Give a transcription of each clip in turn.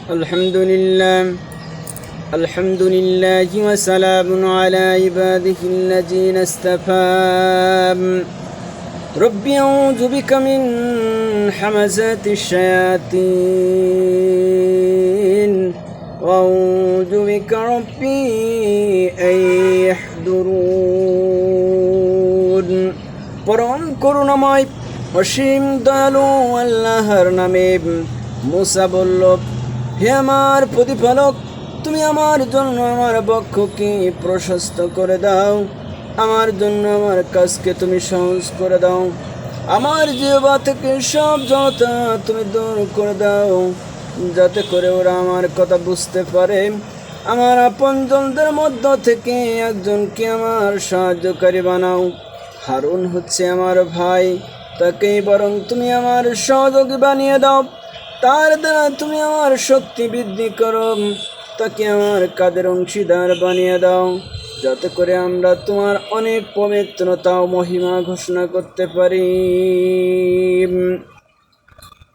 الحمد لله الحمد لله وسلام على عباده الذين اصطفى ربي أعوذ بك من حمزات الشياطين وأعوذ بك ربي أن يحضرون পরম করুণাময় অসীম দয়ালু আল্লাহর নামে মুসা বলল, হে আমার প্রতিপালক, তুমি আমার জন্য আমার বক্ষকে প্রশস্ত করে দাও, আমার জন্য আমার কাজকে তুমি সহজ করে দাও, আমার জিহ্বা থেকে সব জড়তা তুমি দূর করে দাও, যাতে করে ওরা আমার কথা বুঝতে পারে। আমার আপনজনদের মধ্য থেকে একজনকে আমার সাহায্যকারী বানাও। হারুন হচ্ছে আমার ভাই, তাকেই বরং তুমি আমার সহযোগী বানিয়ে দাও। তার দ্বারা তুমি আমার শক্তি বৃদ্ধি করো, তাকে আমার কাদের অংশীদার বানিয়ে দাও, যাতে করে আমরা তোমার অনেক পবিত্রতা ও মহিমা ঘোষণা করতে পারি,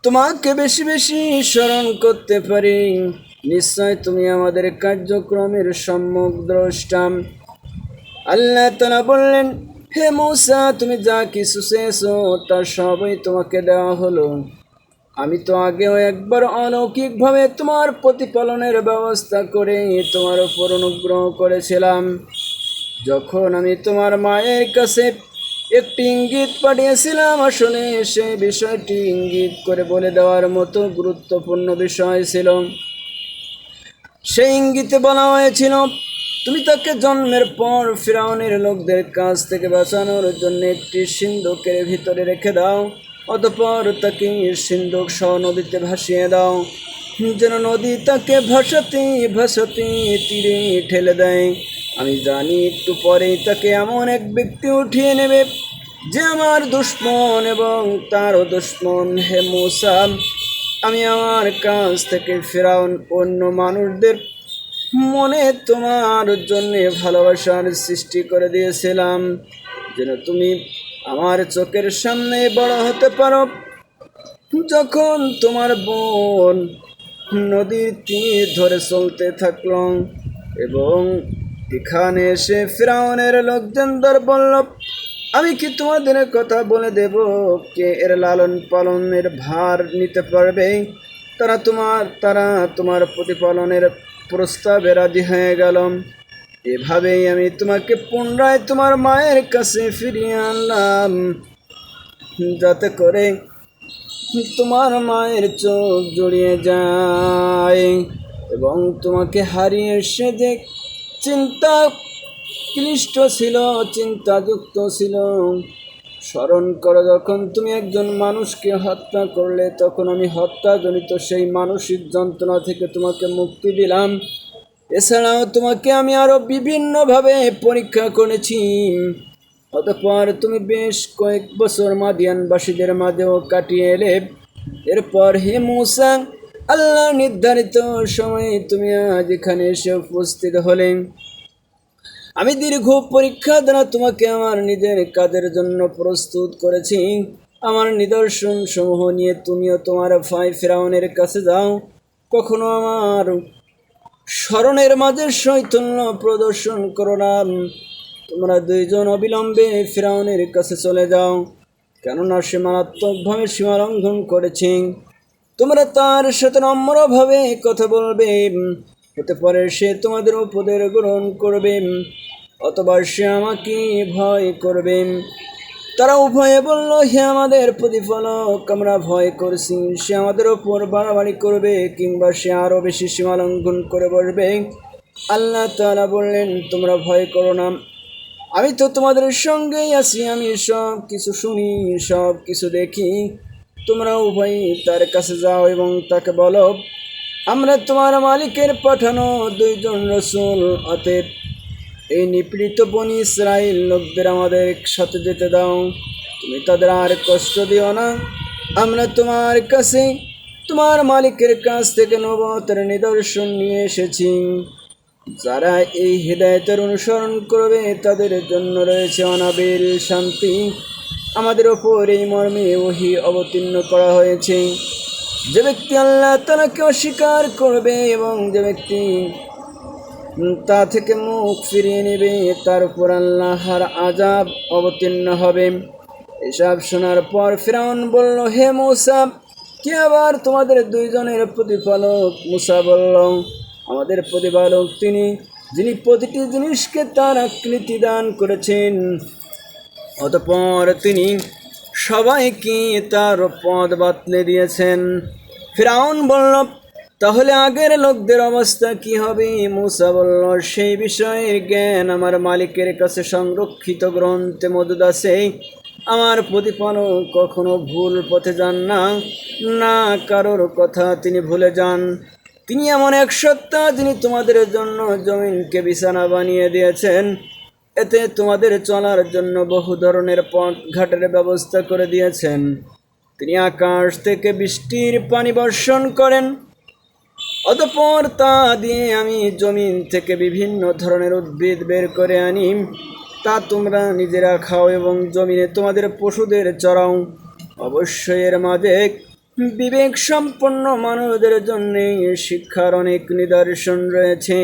তোমাকে বেশি বেশি স্মরণ করতে পারি। নিশ্চয় তুমি আমাদের কার্যক্রমের সম্যক দ্রষ্টা। আল্লাহ তাআলা বললেন, হে মূসা, তুমি যা কিছু চেয়েছো তা সবই তোমাকে দেওয়া হলো। আমি তো আগেও একবার অলৌকিকভাবে তোমার প্রতিপালনের ব্যবস্থা করে তোমার উপর অনুগ্রহ করেছিলাম, যখন আমি তোমার মায়ের কাছে একটি ইঙ্গিত পাঠিয়েছিলাম। আসলে সেই বিষয়টি ইঙ্গিত করে বলে দেওয়ার মতো গুরুত্বপূর্ণ বিষয় ছিল। সেই ইঙ্গিতে বলা হয়েছিল, তুমি তাকে জন্মের পর ফিরআউনের লোকদের কাছ থেকে বাঁচানোর জন্য একটি সিন্ধুকের ভিতরে রেখে দাও, অতঃপর তাকে সিন্ধুক সহ নদীতে ভাসিয়ে দাও, যেন নদী তাকে ভাসাতে ভাসাতে তীরে ঠেলে দেয়। আমি জানি একটু পরেই তাকে এমন এক ব্যক্তি উঠিয়ে নেবে যে আমার দুশমন এবং তারও দুশমন। হে মূসা, আমি আমার কাছ থেকে ফিরআউন অন্য মানুষদের মনে তোমার জন্য ভালোবাসার সৃষ্টি করে দিয়েছিলাম, যেন তুমি আমার চোখের সামনে বড় হতে পারো। যখন তোমার বোন নদীর তীর ধরে চলতে থাকল এবং এখানে এসে ফিরআউনের লোকজনদের বলল, আমি কি তোমাদের কথা বলে দেব কে এর লালন পালনের ভার নিতে পারবে? তারা তোমার প্রতিপালনের প্রস্তাবে রাজি হয়ে গেল। এভাবেই আমি তোমাকে পুনরায় তোমার মায়ের কাছে ফিরিয়ে আনলাম, যাতে করে তোমার মায়ের চোখ জড়িয়ে যায় এবং তোমাকে হারিয়ে সে যে চিন্তাযুক্ত ছিল। স্মরণ করো, যখন তুমি একজন মানুষকে হত্যা করলে, তখন আমি হত্যাজনিত সেই মানসিক যন্ত্রণা থেকে তোমাকে মুক্তি দিলাম। এছাড়াও তোমাকে আমি আরও বিভিন্নভাবে পরীক্ষা করেছি। অতঃপর তুমি বেশ কয়েক বছর মাদিয়ানবাসীদের মাঝেও কাটিয়ে এলে। এরপর হে মূসা, আল্লাহ নির্ধারিত সময়ে তুমি আজ এখানে এসে উপস্থিত হলে। আমি দীর্ঘ পরীক্ষা দ্বারা তোমাকে আমার নিজের কাজের জন্য প্রস্তুত করেছি। আমার নিদর্শন সমূহ নিয়ে তুমিও তোমার ভাই ফিরআউনের কাছে যাও। কখনো আমার স্মরণের মাঝে শৈথল্য প্রদর্শন করো না। তোমরা দুইজন অবিলম্বে ফিরআউনের কাছে চলে যাও, কেননা সে মারাত্মকভাবে সীমা লঙ্ঘন করেছে। তোমরা তার সাথে নম্রভাবে কথা বলবে, হতে পারে সে তোমাদের উপদেশ গ্রহণ করবে, অথবা সে আমাকে ভয় করবে। তারা উভয়ে বলল, হে আমাদের প্রতিপালক, আমরা ভয় করছি সে আমাদের ওপর বাড়াবাড়ি করবে, কিংবা সে আরও বেশি সীমা লঙ্ঘন করে বসবে। আল্লাহ তাআলা বললেন, তোমরা ভয় করো না, আমি তো তোমাদের সঙ্গেই আছি। আমি সব কিছু শুনি, সব কিছু দেখি। তোমরা উভয়ই তার কাছে যাও এবং তাকে বলো, আমরা তোমার মালিকের পাঠানো দুইজন রসূল, অতএব এই নিপীড়িত বনি ইসরাইল লোকদের আমাদের সাথে যেতে দাও। তুমি তাদের আর কষ্ট দিও না। আমরা তোমার কাছে তোমার মালিকের কাছ থেকে নবুওতের নিদর্শন নিয়ে এসেছি। যারা এই হিদায়াতের অনুসরণ করবে তাদের জন্য রয়েছে অনাবিল শান্তি। আমাদের ওপর এই মর্মে ওহী অবতীর্ণ করা হয়েছে। যে ব্যক্তি আল্লাহ তাআলাকে অস্বীকার করবে এবং যে ব্যক্তি তা থেকে মুখ ফিরিয়ে নেবে তার উপর আল্লাহর আযাব অবতীর্ণ হবে। এসব শোনার পর ফিরআউন বলল, হে মূসা, কে আবার তোমাদের দুইজনের প্রতিপালক? মূসা বলল, আমাদের প্রতিপালক তিনি, যিনি প্রতিটি জিনিসকে তার আকৃতি দান করেছেন, অতঃপর তিনি সবাইকে তার পদ বাতলে দিয়েছেন। ফিরআউন বলল, তাহলে আগের লোকদের অবস্থা কি হবে? মূসা বলল, সেই বিষয়ের জ্ঞান আমার মালিকের কাছে সংরক্ষিত গ্রন্থে মজুদ আছে। আমার প্রতিপালক কখনো ভুল পথে যান না, না কারোর কথা তিনি ভুলে যান। তিনি এমন এক সত্তা যিনি তোমাদের জন্য জমিনকে বিছানা বানিয়ে দিয়েছেন, এতে তোমাদের চলার জন্য বহু ধরনের পথ ঘাটের ব্যবস্থা করে দিয়েছেন। তিনি আকাশ থেকে বৃষ্টির পানি বর্ষণ করেন, অতঃপর তা দিয়ে আমি জমিন থেকে বিভিন্ন ধরনের উদ্ভিদ বের করে আনি, তা তোমরা নিজেরা খাও এবং জমিনে তোমাদের পশুদের চরাও। অবশ্যই এর মাঝে বিবেক সম্পন্ন মানুষদের জন্য শিক্ষার অনেক নিদর্শন রয়েছে।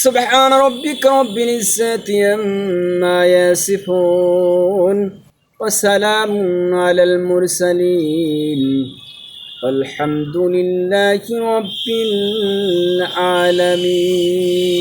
সুবহান রাব্বিকা রাব্বিল ইজ্জাতি আম্মা ইয়াসিফুন ওয়া সালামুন আলাল মুরসালিন আলহামদুলিল্লাহি রাব্বিল আলামিন।